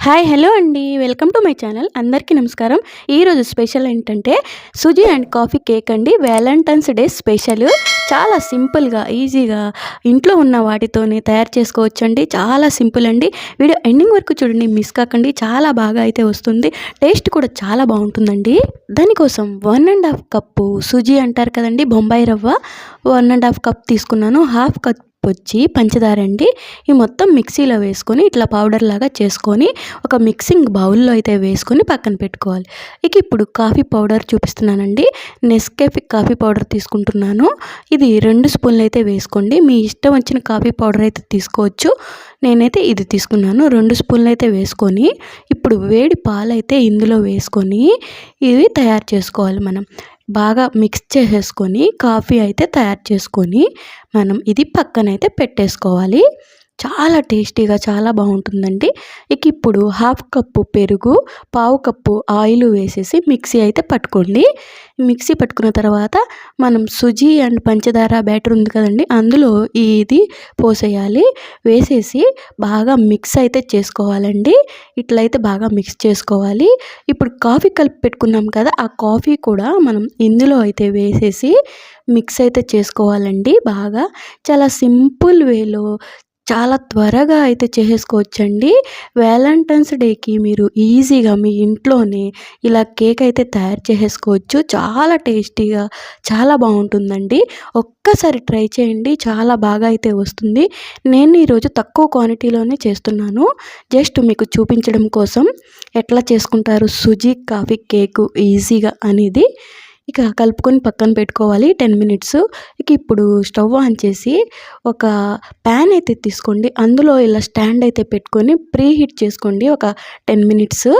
Hi hello అండి. Welcome to my channel. అందరికీ నమస్కారం. ఈరోజు స్పెషల్ ఏంటంటే సుజీ అండ్ కాఫీ కేక్ అండి. Valentine's day special. చాలా సింపుల్గా ఈజీగా ఇంట్లో ఉన్న వాటితోనే తయారు చేసుకోవచ్చండి. చాలా సింపుల్ అండి. వీడియో ఎండింగ్ వరకు చూడండి, మిస్ కాకండి. చాలా బాగా అయితే వస్తుంది. టేస్ట్ కూడా చాలా బాగుంటుందండి. దానికోసం 1.5 కప్పు సుజీ అంటారు కదండి, బొంబాయి రవ్వ 1.5 కప్ తీసుకున్నాను. హాఫ్ కప్ వచ్చి పంచదార అండి. ఈ మొత్తం మిక్సీలో వేసుకొని ఇట్లా పౌడర్ లాగా చేసుకొని ఒక మిక్సింగ్ బౌల్లో అయితే వేసుకొని పక్కన పెట్టుకోవాలి. ఇక ఇప్పుడు కాఫీ పౌడర్ చూపిస్తున్నానండి. నెస్కేఫ్ కాఫీ పౌడర్ తీసుకుంటున్నాను. ఇది 2 స్పూన్లు అయితే వేసుకోండి. మీ ఇష్టం వచ్చిన కాఫీ పౌడర్ అయితే తీసుకోవచ్చు. నేనైతే ఇది తీసుకున్నాను. 2 స్పూన్లు అయితే వేసుకొని ఇప్పుడు వేడి పాలు అయితే ఇందులో వేసుకొని ఇవి తయారు చేసుకోవాలి. మనం బాగా మిక్స్ చేసేసుకొని కాఫీ అయితే తయారు చేసుకొని మనం ఇది పక్కనైతే పెట్టేసుకోవాలి. చాలా టేస్టీగా చాలా బాగుంటుందండి. ఇక ఇప్పుడు హాఫ్ కప్పు పెరుగు, పావు కప్పు ఆయిల్ వేసేసి మిక్సీ అయితే పట్టుకోండి. మిక్సీ పట్టుకున్న తర్వాత మనం సుజీ అండ్ పంచదార బ్యాటర్ ఉంది కదండి, అందులో ఇది పోసేయాలి. వేసేసి బాగా మిక్స్ అయితే చేసుకోవాలండి. ఇట్లయితే బాగా మిక్స్ చేసుకోవాలి. ఇప్పుడు కాఫీ కలిపి పెట్టుకున్నాం కదా, ఆ కాఫీ కూడా మనం ఇందులో అయితే వేసేసి మిక్స్ అయితే చేసుకోవాలండి. బాగా చాలా సింపుల్ వేలో చాలా త్వరగా అయితే చేసేసుకోవచ్చండి. వ్యాలంటైన్స్ డేకి మీరు ఈజీగా మీ ఇంట్లోనే ఇలా కేక్ అయితే తయారు చేసేసుకోవచ్చు. చాలా టేస్టీగా చాలా బాగుంటుందండి. ఒక్కసారి ట్రై చేయండి, చాలా బాగా అయితే వస్తుంది. నేను ఈరోజు తక్కువ క్వాంటిటీలోనే చేస్తున్నాను, జస్ట్ మీకు చూపించడం కోసం ఎట్లా చేసుకుంటారు సుజీ కాఫీ కేకు ఈజీగా అనేది. ఇక కలుపుకొని పక్కన పెట్టుకోవాలి 10 మినిట్స్. ఇక ఇప్పుడు స్టవ్ ఆన్ చేసి ఒక ప్యాన్ అయితే తీసుకోండి. అందులో ఇలా స్టాండ్ అయితే పెట్టుకొని ప్రీ హీట్ చేసుకోండి ఒక 10 మినిట్స్.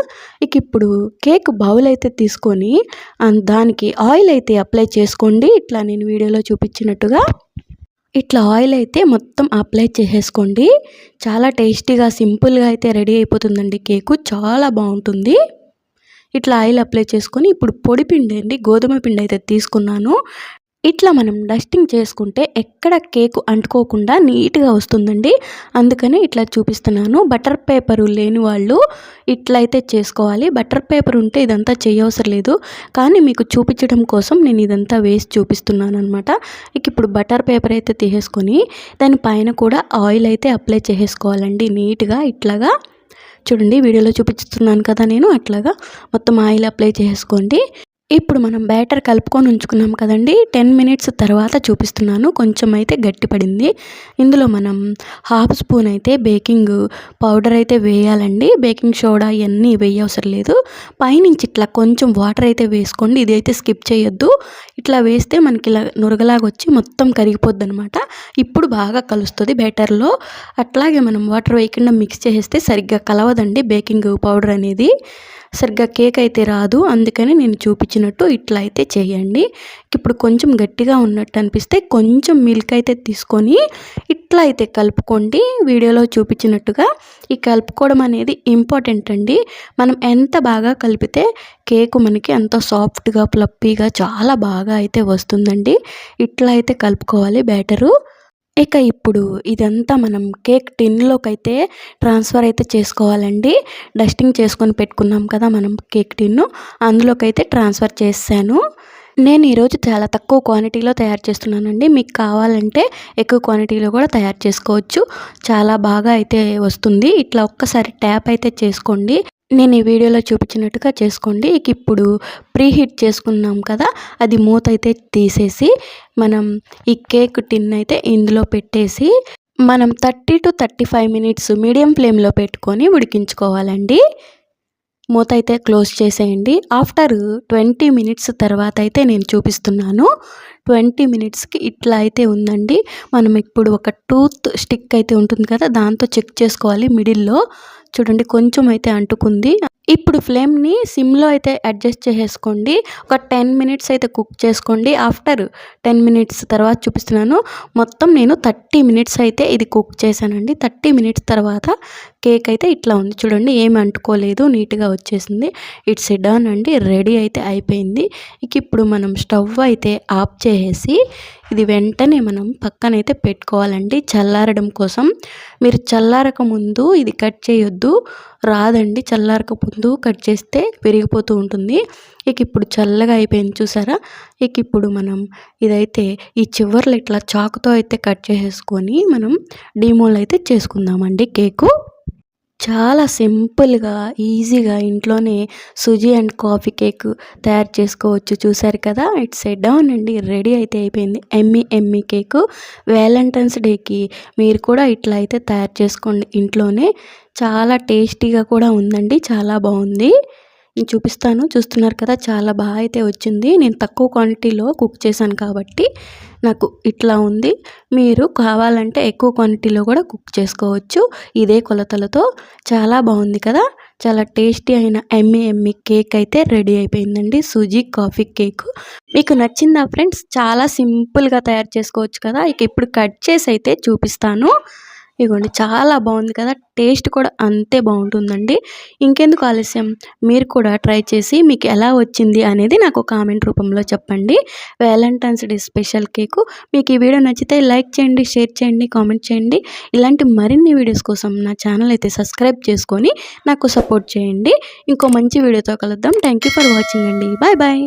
ఇక ఇప్పుడు కేక్ బౌల్ అయితే తీసుకొని దానికి ఆయిల్ అయితే అప్లై చేసుకోండి. ఇట్లా నేను వీడియోలో చూపించినట్టుగా ఇట్లా ఆయిల్ అయితే మొత్తం అప్లై చేసేసుకోండి. చాలా టేస్టీగా సింపుల్గా అయితే రెడీ అయిపోతుందండి కేకు. చాలా బాగుంటుంది. ఇట్లా ఆయిల్ అప్లై చేసుకొని ఇప్పుడు పొడి పిండి అండి, గోధుమ పిండి అయితే తీసుకున్నాను. ఇట్లా మనం డస్టింగ్ చేసుకుంటే ఎక్కడ కేకు అంటుకోకుండా నీట్గా వస్తుందండి. అందుకని ఇట్లా చూపిస్తున్నాను. బటర్ పేపర్ లేని వాళ్ళు ఇట్లయితే చేసుకోవాలి. బటర్ పేపర్ ఉంటే ఇదంతా చేయవసరం లేదు, కానీ మీకు చూపించడం కోసం నేను ఇదంతా వేసి చూపిస్తున్నాను అనమాట. ఇక ఇప్పుడు బటర్ పేపర్ అయితే తీసేసుకొని దానిపైన కూడా ఆయిల్ అయితే అప్లై చేసేసుకోవాలండి నీట్గా. ఇట్లాగా చూడండి, వీడియోలో చూపిస్తున్నాను కదా నేను, అట్లాగా మొత్తం ఆయిల్ అప్లై చేసుకోండి. ఇప్పుడు మనం బ్యాటర్ కలుపుకొని ఉంచుకున్నాం కదండి, 10 మినిట్స్ తర్వాత చూపిస్తున్నాను. కొంచెం అయితే గట్టిపడింది. ఇందులో మనం హాఫ్ స్పూన్ అయితే బేకింగ్ పౌడర్ అయితే వేయాలండి. బేకింగ్ సోడా ఇవన్నీ వేయవసరం లేదు. పైనుంచి ఇట్లా కొంచెం వాటర్ అయితే వేసుకోండి. ఇది అయితే స్కిప్ చేయొద్దు. ఇట్లా వేస్తే మనకి ఇలా నురగలాగా వచ్చి మొత్తం కరిగిపోద్ది అనమాట. ఇప్పుడు బాగా కలుస్తుంది బ్యాటర్లో. అట్లాగే మనం వాటర్ వేయకుండా మిక్స్ చేసేస్తే సరిగ్గా కలవదండి బేకింగ్ పౌడర్ అనేది. సరిగ్గా కేక్ అయితే రాదు. అందుకని నేను చూపించినట్టు ఇట్లా అయితే చేయండి. ఇప్పుడు కొంచెం గట్టిగా ఉన్నట్టు అనిపిస్తే కొంచెం మిల్క్ అయితే తీసుకొని ఇట్లా అయితే కలుపుకోండి. వీడియోలో చూపించినట్టుగా ఈ కలుపుకోవడం అనేది ఇంపార్టెంట్ అండి. మనం ఎంత బాగా కలిపితే కేకు మనకి అంత సాఫ్ట్గా ఫ్లఫీగా చాలా బాగా అయితే వస్తుందండి. ఇట్లా అయితే కలుపుకోవాలి బ్యాటరు. ఇక ఇప్పుడు ఇదంతా మనం కేక్ టిన్లోకి అయితే ట్రాన్స్ఫర్ అయితే చేసుకోవాలండి. డస్టింగ్ చేసుకొని పెట్టుకున్నాం కదా మనం కేక్ టిన్ను, అందులోకి అయితే ట్రాన్స్ఫర్ చేశాను. నేను ఈరోజు చాలా తక్కువ క్వాంటిటీలో తయారు చేస్తున్నానండి. మీకు కావాలంటే ఎక్కువ క్వాంటిటీలో కూడా తయారు చేసుకోవచ్చు. చాలా బాగా అయితే వస్తుంది. ఇట్లా ఒక్కసారి ట్యాప్ అయితే చేసుకోండి. నేను ఈ వీడియోలో చూపించినట్టుగా చేసుకోండి. ఇక ఇప్పుడు ప్రీ హీట్ చేసుకున్నాం కదా, అది మూత అయితే తీసేసి మనం ఈ కేక్ టిన్ అయితే ఇందులో పెట్టేసి మనం 30 to 35 మినిట్స్ మీడియం ఫ్లేమ్లో పెట్టుకొని ఉడికించుకోవాలండి. మూత అయితే క్లోజ్ చేసేయండి. ఆఫ్టర్ 20 మినిట్స్ తర్వాత అయితే నేను చూపిస్తున్నాను. 20 మినిట్స్కి ఇట్లా అయితే ఉందండి. మనం ఇప్పుడు ఒక టూత్ స్టిక్ అయితే ఉంటుంది కదా, దాంతో చెక్ చేసుకోవాలి. మిడిల్లో చూడండి కొంచెం అయితే అంటుకుంది. ఇప్పుడు ఫ్లేమ్ని సిమ్లో అయితే అడ్జస్ట్ చేసేసుకోండి. ఒక 10 మినిట్స్ అయితే కుక్ చేసుకోండి. ఆఫ్టర్ 10 మినిట్స్ తర్వాత చూపిస్తున్నాను. మొత్తం నేను 30 మినిట్స్ అయితే ఇది కుక్ చేశానండి. 30 మినిట్స్ తర్వాత కేక్ అయితే ఇట్లా ఉంది చూడండి, ఏమి అంటుకోలేదు, నీట్గా వచ్చేసింది. ఇట్స్ డన్ అండి, రెడీ అయితే అయిపోయింది. ఇక ఇప్పుడు మనం స్టవ్ అయితే ఆఫ్ చేసేసి ఇది వెంటనే మనం పక్కనైతే పెట్టుకోవాలండి చల్లారడం కోసం. మీరు చల్లారక ముందు ఇది కట్ చేయొద్దు. రాదండి. చల్లారక ముందు కట్ చేస్తే విరిగిపోతూ ఉంటుంది. ఇక ఇప్పుడు చల్లగా అయిపోయింది చూసారా? ఇక ఇప్పుడు మనం ఇదైతే ఈ చివర్లు ఇట్లా చాకుతో అయితే కట్ చేసేసుకొని మనం డీమోల్డ్ అయితే చేసుకుందామండి కేకు. చాలా సింపుల్‌గా, ఈజీగా ఇంట్లోనే సుజీ అండ్ కాఫీ కేక్ తయారు చేసుకోవచ్చు. చూసారు కదా! ఇట్స్ ఎ డన్ అండి. రెడీ అయితే అయిపోయింది. Emmy Emmy cake. వాలెంటైన్స్ డేకి మీరు కూడా ఇట్లా అయితే తయారు చేసుకోండి ఇంట్లోనే. చాలా టేస్టీగా కూడా ఉందండి. చాలా బావుంది. నేను చూపిస్తాను. చూస్తున్నారు కదా! చాలా బాగా అయితే వచ్చింది. నేను తక్కువ క్వాంటిటీలో కుక్ చేశాను కాబట్టి నాకు ఇట్లా ఉంది. మీరు కావాలంటే ఎక్కువ క్వాంటిటీలో కూడా కుక్ చేసుకోవచ్చు ఇదే కొలతలతో. చాలా బాగుంది కదా! చాలా టేస్టీ అయిన ఎమ్మీ ఎమ్మీ కేక్ అయితే రెడీ అయిపోయిందండి. Suji coffee cake. మీకు నచ్చిందా ఫ్రెండ్స్? చాలా సింపుల్‌గా తయారు చేసుకోవచ్చు కదా! ఇక ఇప్పుడు కట్ చేసి అయితే చూపిస్తాను. ఇగోండి చాలా బాగుంది కదా! టేస్ట్ కూడా అంతే బాగుంటుందండి. ఇంకెందుకు ఆలస్యం, మీరు కూడా ట్రై చేసి మీకు ఎలా వచ్చింది అనేది నాకు కామెంట్ రూపంలో చెప్పండి. Valentine's day special cake. మీకు ఈ వీడియో నచ్చితే లైక్ చేయండి, షేర్ చేయండి, కామెంట్ చేయండి. ఇలాంటి మరిన్ని వీడియోస్ కోసం నా ఛానల్ అయితే సబ్స్క్రైబ్ చేసుకొని నాకు సపోర్ట్ చేయండి. ఇంకో మంచి వీడియోతో కలుద్దాం. థ్యాంక్ యూ ఫర్ వాచింగ్ అండి. Bye bye.